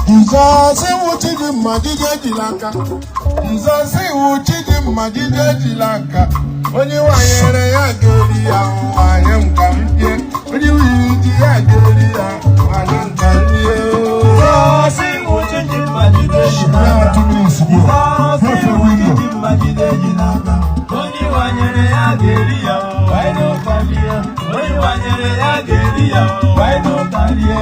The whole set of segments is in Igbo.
Jesus iwu Chidimma Dike Ejilaka. Jesus iwu Chidimma Dike Ejilaka. Onye wanyere ya ga-eri ya nwanyị nka mpie. Onye wiri ya ga-eri ya nwanyị nka mpie. Jesus iwu Chidimma Dike Ejilaka. Jesus iwu Chidimma Dike Ejilaka. Onye wanyere ya ga-eri ya nwanyị nka mpie. Onye wanyere ya ga-eri ya nwanyị nka mpie.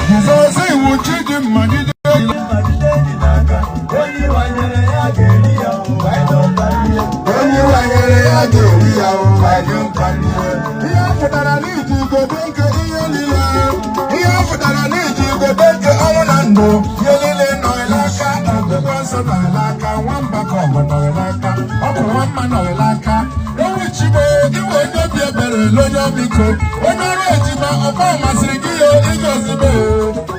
Jesus iwu Chidimma Dike Ejilaka. Onye wanyere ya ga-eri ya nwanyị nka mpie. Onye wanyere ya ga-eri ya nwanyị nka mpie. Ihe pụtara n'iji igodo nke ihe niile. Ihe pụtara n'iji igodo nke ọnwụ na ndụ. Ihe niile nọrịla aka. Akwụkwọ nsọ nọrịla aka. Nwamba ka ọgụ nọrịla aka. Ọ bụ nwamma nọrịla aka. Ewu Chibo iwe onye obi ebere onye ọbiko. Onye ọrụ ejima ọba masịrị gị ya ịgọzibe.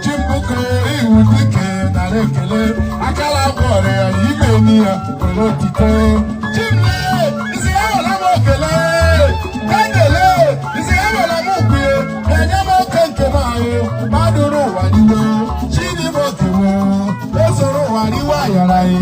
Chimbuko iwu dike nara ekele. Akala akpọrọ ya ime ni ya were otito. Chimle isi ya were m okele. Ekele isi ya were m ukwe. Enye m oke nke m ahụ. Mmadụ n'ụwa niwe. Chidimma okewo. Esoro ụwa niwe ayọrọ ya.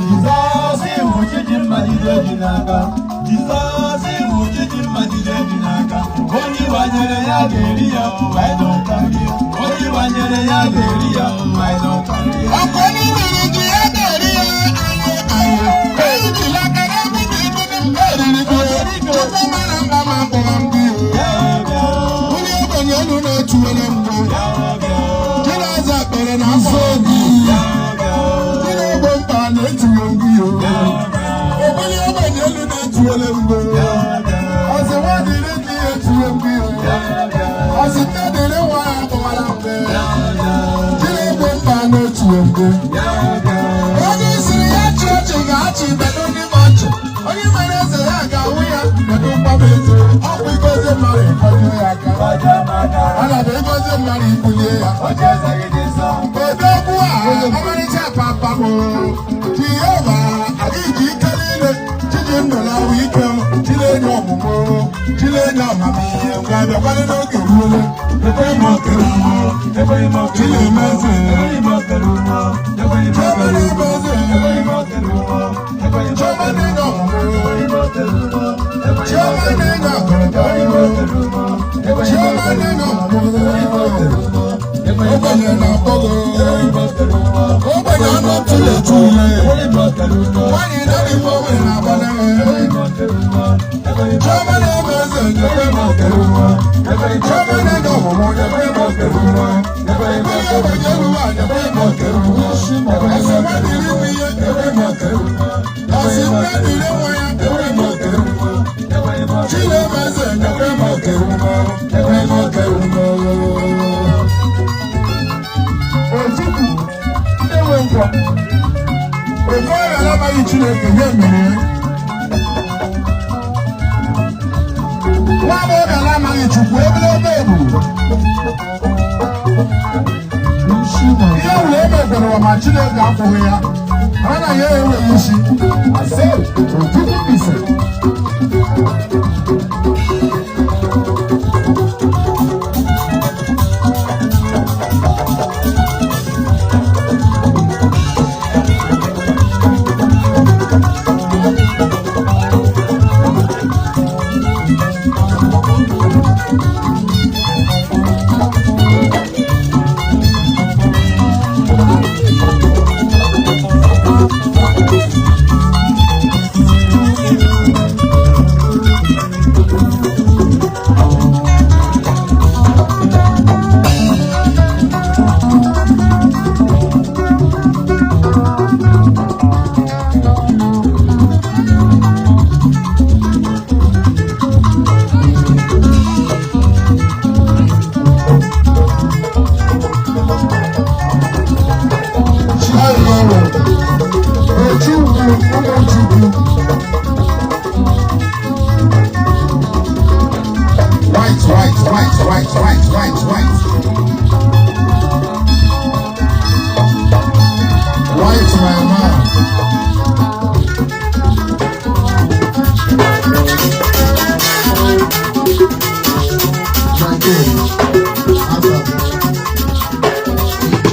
Jesus iwu Chidimma Dike Ejilaka. Jesus iwu Chidimma Dike Ejilaka. Onye wanyere ya ga-eri ya nwanyị nka mpie. Onye wanyere ya ga-eri ya nwanyị nka mpie. Ọkọ n'imiri ji ya ga-eri ya anyị. Ejilaka n'ebe dị ibe m eriri gị. Chukwu mara mba ma mkpọrọ ndị. Onye ogbenye elu na-etuwere mbụ. Chinaza ekpere na afọ obi. Chinegbo mkpa na-etuwe ngị yo. Onye ogbenye elu na-etuwere mbụ. Ọsị nwa dịrị ndị etuwe ngị yo. Ọsị nne dịrị nwa ya gbawara mbe. Chinegbo mkpa na-etuwe mbụ. Onye siri ya chị ọchị ga-achị bedo n'ime ọchị. Onye mere eze ya ga-awụ ya bedo mgbaba eze. Ọ bụ igozi mmadụ ịkọjụ ya aka. Ana bụ igozi mmadụ ibunye ya. Odogwu a ọmarịcha papa m. Jehova adịghị ike niile. Chidimma na-awụ ike. Chilenye ọmụmụ. Chilenye ọmamihe. Ngwa bịakwara n'oge ruole. Ekweghị m okere ụmụ. Chinemeze. Ogbenye na-akpọgo. Ogbenye anụ tụle tụle. Nwanyị na-adịghị ogbenye na-agbalị. Chioma na-eme eze nyekwe m okere nwa. Chioma na-ede ọmụmụ nyekwe m okere nwa. Onye ogbenye eruwa nyekwe m okere nwa. Ọsị mmadụ iri bụ ihe nyekwe m okere nwa. Ọsị mmadụ iri nwa ya nyekwe m okere nwa. Chinemeze nyekwe m okere nwa. Nyekwe m okere nwa. Ojukwu na-enwe nkwa. Ofe ọrịa alabaghị Chineke nye mere ya. Nwa agbọghọ ala-amaghị Chukwu ebelebe ebu. Ihe wule emegwere ụwa ma Chineke akwụghị ya. Anaghị enweghị isi. Ase Ojukwu Mbaise.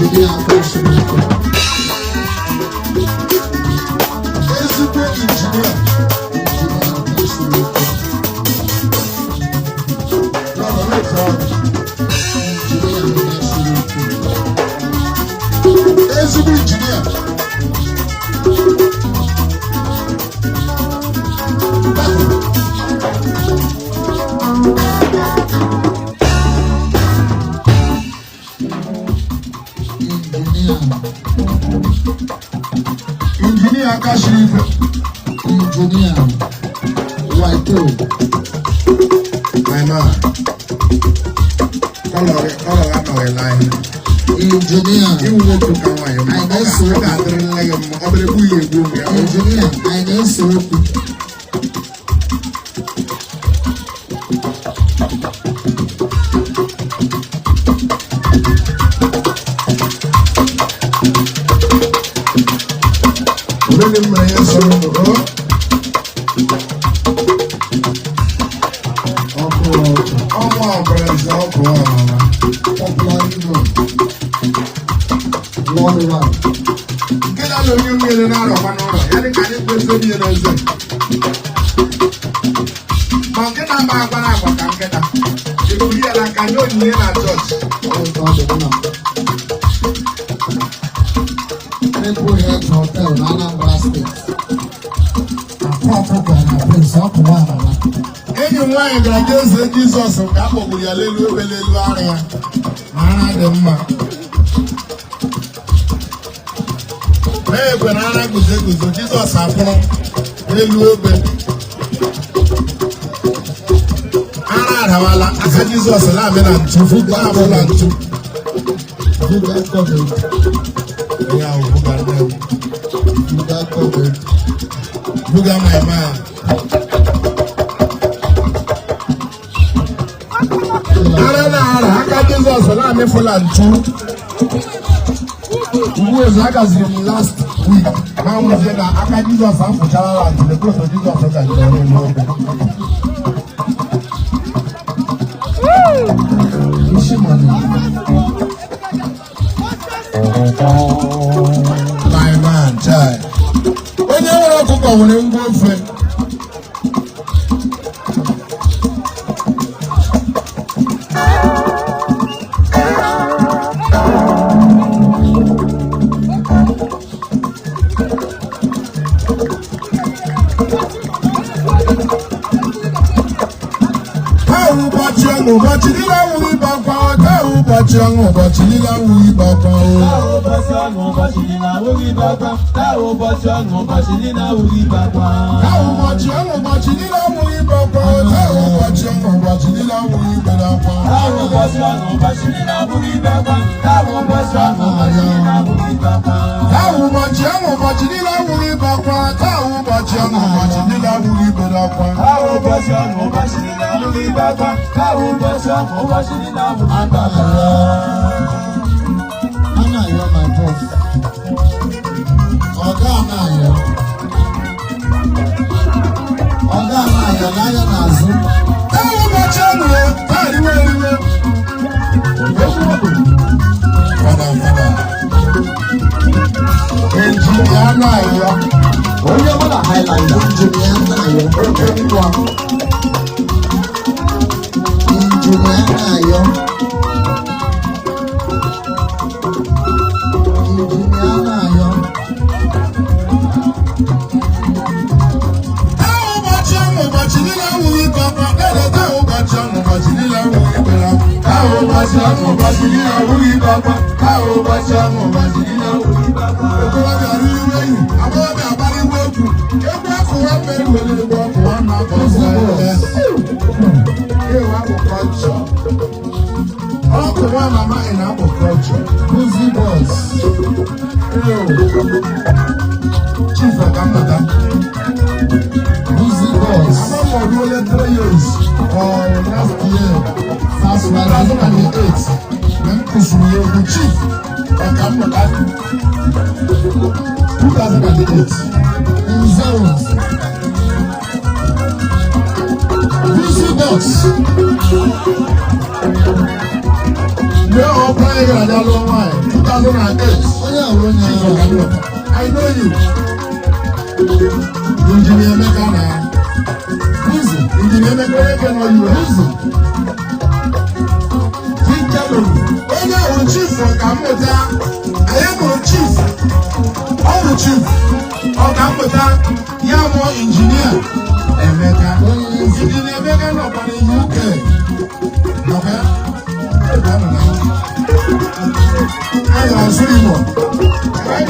Injinia Akashiriko. Ezigbo injinia. Injinia Akashiriko. Injinia Akashiriko. Ezigbo injinia. Engineer Akashiriko. Engineer Waito. My man. Color line. Engineer. You want to come away. I know so. Engineer. I know so. Jesus kapo kuyalelu belelu area mara de mma gbe nara guze Jesus afro lelu obe ara rawala aka Jesus la me na ntu gba abola ntu fuga covered ya o fuga dem fuga covered fuga my man. Jesus na me full too. Who was like as in last week? Now we say that I can Jesus and for Chalala and the close of Jesus and the my man, child. When you want to cook on your girlfriend. gara aga lụọ nwaanyị 2008. I know you. Engineer Meka na. Easy. Engineer Meka eke nọ you easy. Onye bụ chief ọkammụta. Anyị bụ chief. Ọ bụ chief ọkammụta ya mụọ injinia Emeka. Engineer Emeka nọkwa na UK. Okay? I was Igbo. I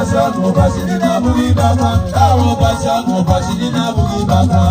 ụbọchị ọgụ ụbọchị dị na abụghị baka. Ụbọchị ọgụ ụbọchị dị na abụghị baka.